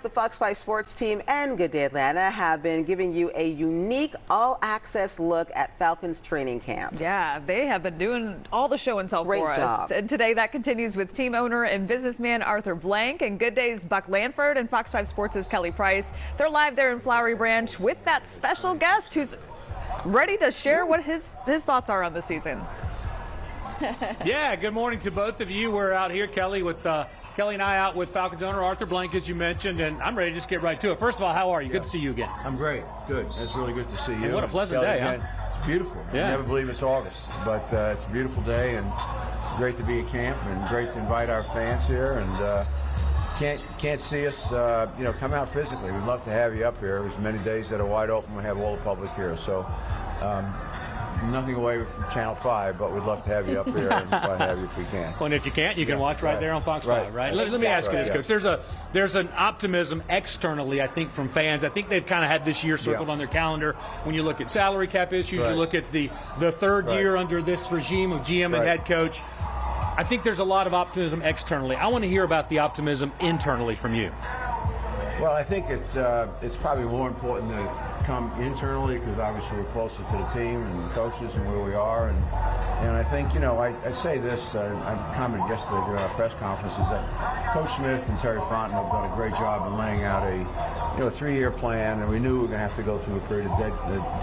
The Fox 5 sports team and Good Day Atlanta have been giving you a unique all-access look at Falcons training camp. Yeah, they have been doing all the show and tell for us. And today that continues with team owner and businessman Arthur Blank and Good Day's Buck Lanford and Fox 5 Sports' Kelly Price. They're live there in Flowery Branch with that special guest who's ready to share what his thoughts are on the season. Yeah, good morning to both of you. We're out here, Kelly and I out with Falcons owner Arthur Blank, as you mentioned, and I'm ready to just get right to it. First of all, how are you? Good to see you again. I'm great. Good. It's really good to see you. And what a pleasant day, huh? It's beautiful. Yeah. I never believe it's August, but it's a beautiful day and great to be at camp and great to invite our fans here. And can't see us, come out physically. We'd love to have you up here. There's many days that are wide open. We have all the public here, so. Nothing away from Channel 5, but we'd love to have you up here and probably have you if we can. Well, and if you can't, you can watch right there on Fox 5, right? Let me ask you this, Coach. There's an optimism externally, I think, from fans. I think they've kind of had this year circled on their calendar. When you look at salary cap issues, you look at the third year under this regime of GM and head coach. I think there's a lot of optimism externally. I want to hear about the optimism internally from you. Well, I think it's probably more important to come internally because obviously we're closer to the team and the coaches and where we are. And I think, I say this, I commented yesterday during our press conference, is that Coach Smith and Terry Fonten have done a great job in laying out a 3-year plan, and we knew we were going to have to go through a period of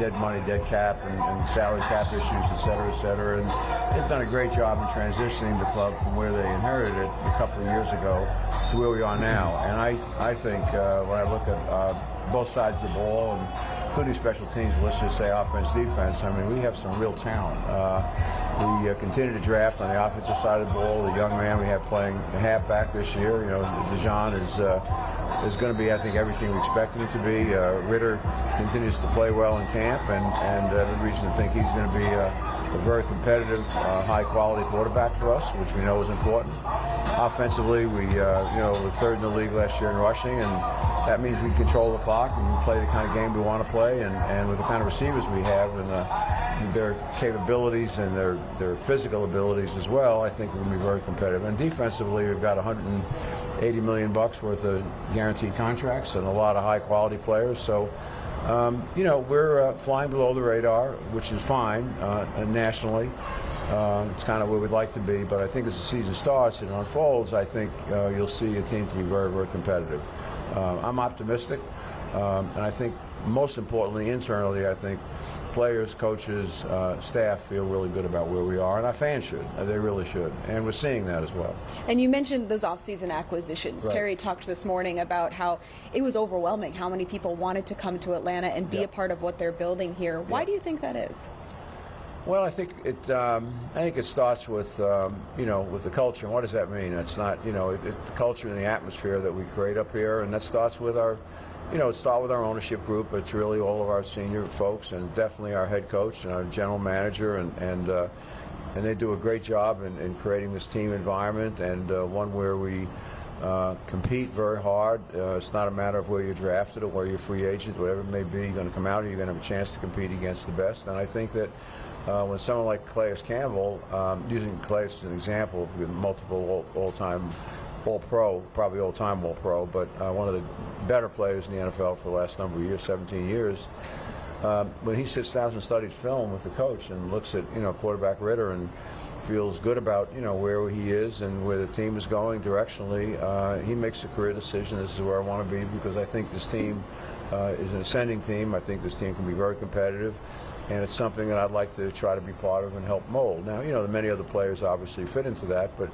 dead money, dead cap, and salary cap issues, et cetera, et cetera. And they've done a great job in transitioning the club from where they inherited it a couple of years ago to where we are now. And I think when I look at both sides of the ball, and including special teams, let's just say offense, defense, I mean, we have some real talent. We continue to draft on the offensive side of the ball. The young man we have playing the halfback this year, Dijon is going to be, I think, everything we expected him to be. Ritter continues to play well in camp, and every reason to think he's going to be a very competitive, high-quality quarterback for us, which we know is important. Offensively, we were third in the league last year in rushing, and that means we control the clock and we play the kind of game we want to play. And with the kind of receivers we have and their capabilities and their physical abilities as well, I think we're going to be very competitive. And defensively, we've got $180 million worth of guaranteed contracts and a lot of high-quality players. So. We're flying below the radar, which is fine nationally. It's kind of where we'd like to be, but I think as the season starts and unfolds, I think you'll see a team to be very, very competitive. I'm optimistic, and I think most importantly, internally, I think players, coaches, staff feel really good about where we are, and our fans should. They really should, and we're seeing that as well. And you mentioned those off-season acquisitions. Right. Terry talked this morning about how it was overwhelming, how many people wanted to come to Atlanta and be a part of what they're building here. Why do you think that is? Well, I think it starts with with the culture. And what does that mean? It's not the culture and the atmosphere that we create up here, and that starts with our. It starts with our ownership group. It's really all of our senior folks and definitely our head coach and our general manager, and they do a great job in creating this team environment and one where we compete very hard. It's not a matter of where you're drafted or where you're a free agent, whatever it may be. You're going to come out here, you're going to have a chance to compete against the best. And I think that when someone like Calais Campbell, using Calais as an example, with multiple all-time All-Pro, probably all-time All-Pro, but one of the better players in the NFL for the last number of years, 17 years. When he sits down and studies film with the coach and looks at quarterback Ritter and feels good about where he is and where the team is going directionally, he makes a career decision. This is where I want to be because I think this team is an ascending team. I think this team can be very competitive. And it's something that I'd like to try to be part of and help mold. Now, many other players obviously fit into that, but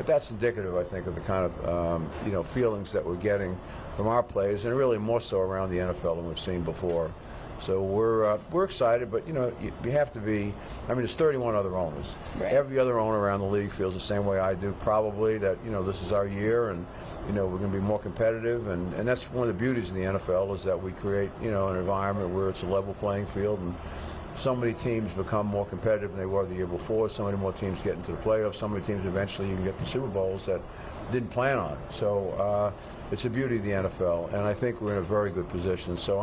that's indicative, I think, of the kind of feelings that we're getting from our players, and really more so around the NFL than we've seen before. So we're excited, but you have to be. I mean, there's 31 other owners. Right. Every other owner around the league feels the same way I do, probably, that this is our year and. We're going to be more competitive, and that's one of the beauties of the NFL is that we create, an environment where it's a level playing field, and so many teams become more competitive than they were the year before. So many more teams get into the playoffs. So many teams eventually even get to Super Bowls that didn't plan on it. So it's a beauty of the NFL, and I think we're in a very good position. So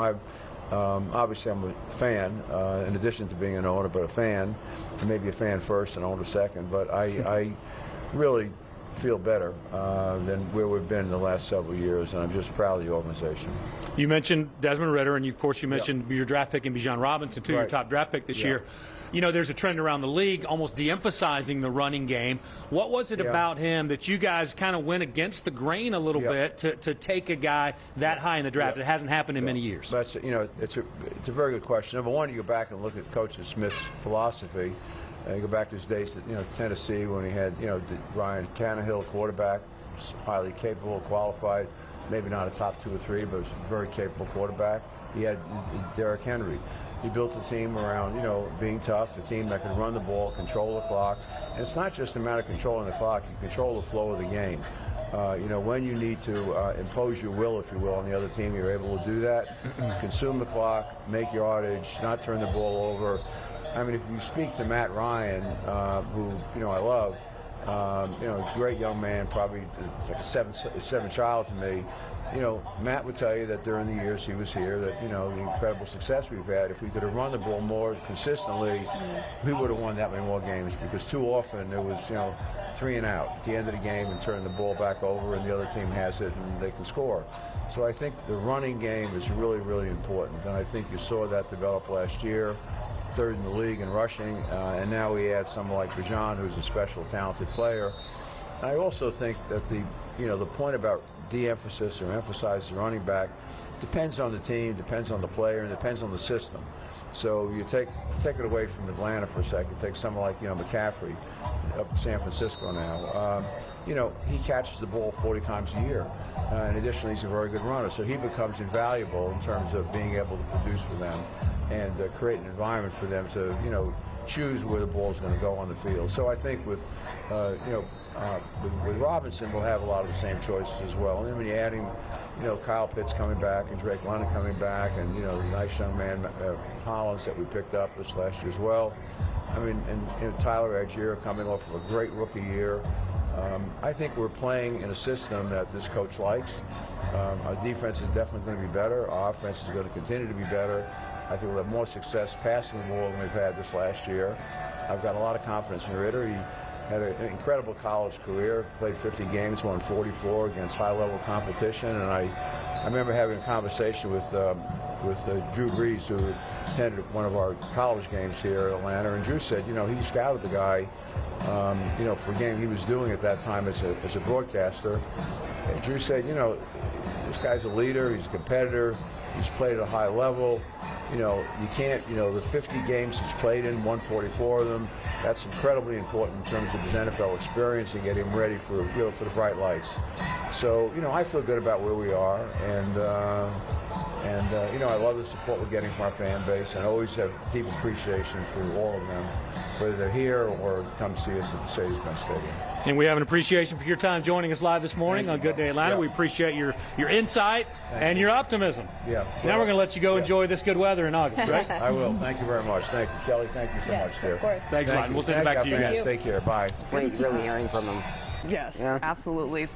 obviously I'm a fan, in addition to being an owner, but a fan, and maybe a fan first and owner second. But I really feel better than where we've been in the last several years, and I'm just proud of the organization. You mentioned Desmond Ridder, and of course you mentioned your draft pick in Bijan Robinson, too, your top draft pick this year. You know, there's a trend around the league almost de-emphasizing the running game. What was it about him that you guys kind of went against the grain a little bit to take a guy that high in the draft? It hasn't happened in many years. That's, you know, it's a very good question. Number one, you go back and look at Coach Smith's philosophy. You go back to his days at, you know, Tennessee when he had, you know, Ryan Tannehill, quarterback, highly capable, qualified, maybe not a top 2 or 3, but a very capable quarterback. He had Derrick Henry. He built a team around, you know, being tough, a team that could run the ball, control the clock. And it's not just a matter of controlling the clock, you control the flow of the game. You know, when you need to impose your will, if you will, on the other team, you're able to do that. Consume the clock, make yardage, not turn the ball over. I mean, if you speak to Matt Ryan, who, you know, I love, you know, great young man, probably like a seven child to me. You know, Matt would tell you that during the years he was here, that, you know, the incredible success we've had, if we could have run the ball more consistently, we would have won that many more games, because too often it was, you know, 3 and out at the end of the game and turn the ball back over and the other team has it and they can score. So I think the running game is really, really important, and I think you saw that develop last year. 3rd in the league in rushing, and now we add someone like Bijan, who's a special, talented player. And I also think that the point about de-emphasis or emphasize the running back depends on the team, depends on the player, and depends on the system. So you take it away from Atlanta for a second. Take someone like, you know, McCaffrey up in San Francisco now. You know, he catches the ball 40 times a year. And additionally, he's a very good runner. So he becomes invaluable in terms of being able to produce for them and create an environment for them to, you know, choose where the ball is going to go on the field. So I think with Robinson, we'll have a lot of the same choices as well. And then when you're adding, you know, Kyle Pitts coming back and Drake London coming back, and, you know, the nice young man Hollins that we picked up this last year as well. I mean, and Tyler Algier coming off of a great rookie year. I think we're playing in a system that this coach likes. Our defense is definitely going to be better. Our offense is going to continue to be better. I think we'll have more success passing the ball than we've had this last year. I've got a lot of confidence in Ridder. He had an incredible college career, played 50 games, won 44 against high-level competition. And I remember having a conversation with Drew Brees, who attended one of our college games here at Atlanta. And Drew said, you know, he scouted the guy, you know, for a game he was doing at that time as a broadcaster. And Drew said, you know, this guy's a leader, he's a competitor, he's played at a high level. You know, you can't, you know, the 50 games he's played in, 144 of them, that's incredibly important in terms of his NFL experience and getting him ready for, you know, for the bright lights. So, you know, I feel good about where we are, and you know, I love the support we're getting from our fan base, and I always have deep appreciation for all of them, whether they're here or come see us at the Mercedes-Benz Stadium. And we have an appreciation for your time joining us live this morning on Good Day Atlanta. We appreciate your insight and your optimism. Now we're going to let you go enjoy this good weather in August, right? I will. Thank you very much. Thank you, Kelly. Thank you so much, sir. Of course. Thanks a lot. We'll send it back to you guys. Take care. Bye. Great, really hearing from him. Yes, absolutely.